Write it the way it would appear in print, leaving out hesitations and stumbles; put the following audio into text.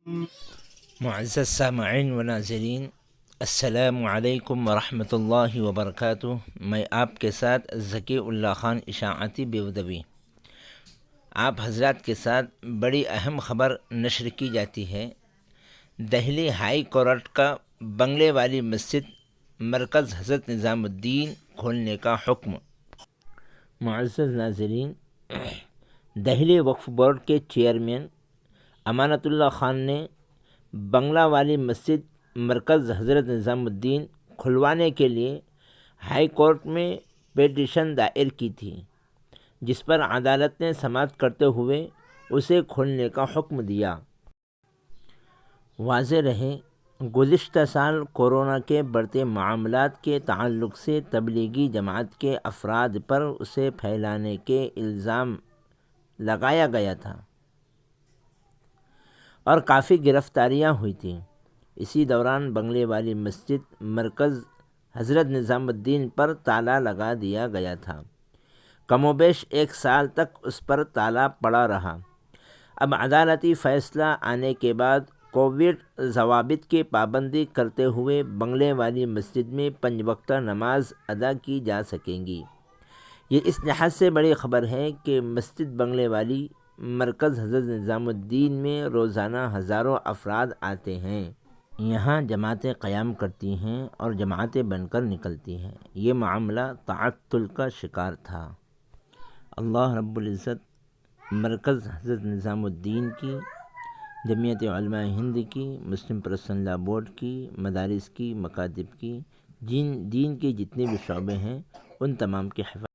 معزز سامعین و ناظرین، السلام علیکم ورحمۃ اللہ وبرکاتہ۔ میں آپ کے ساتھ ذکی اللہ خان اشاعتی بیودوی آپ حضرات کے ساتھ بڑی اہم خبر نشر کی جاتی ہے۔ دہلی ہائی کورٹ کا بنگلے والی مسجد مرکز حضرت نظام الدین کھولنے کا حکم۔ معزز ناظرین، دہلی وقف بورڈ کے چیئرمین امانت اللہ خان نے بنگلہ والی مسجد مرکز حضرت نظام الدین کھلوانے کے لیے ہائی کورٹ میں پیٹیشن دائر کی تھی، جس پر عدالت نے سماعت کرتے ہوئے اسے کھولنے کا حکم دیا۔ واضح رہے، گزشتہ سال کورونا کے بڑھتے معاملات کے تعلق سے تبلیغی جماعت کے افراد پر اسے پھیلانے کے الزام لگایا گیا تھا اور کافی گرفتاریاں ہوئی تھیں۔ اسی دوران بنگلے والی مسجد مرکز حضرت نظام الدین پر تالا لگا دیا گیا تھا۔ کم و بیش 1 سال تک اس پر تالا پڑا رہا۔ اب عدالتی فیصلہ آنے کے بعد کووڈ ضوابط کی پابندی کرتے ہوئے بنگلے والی مسجد میں 5 وقتہ نماز ادا کی جا سکیں گی۔ یہ اس لحاظ سے بڑی خبر ہے کہ مسجد بنگلے والی مرکز حضرت نظام الدین میں روزانہ ہزاروں افراد آتے ہیں، یہاں جماعتیں قیام کرتی ہیں اور جماعتیں بن کر نکلتی ہیں۔ یہ معاملہ تعطل کا شکار تھا۔ اللہ رب العزت مرکز حضرت نظام الدین کی، جمعیت علماء ہند کی، مسلم پرسنل لا بورڈ کی، مدارس کی، مکاتب کی، دین کے جتنے بھی شعبے ہیں، ان تمام کی حفاظت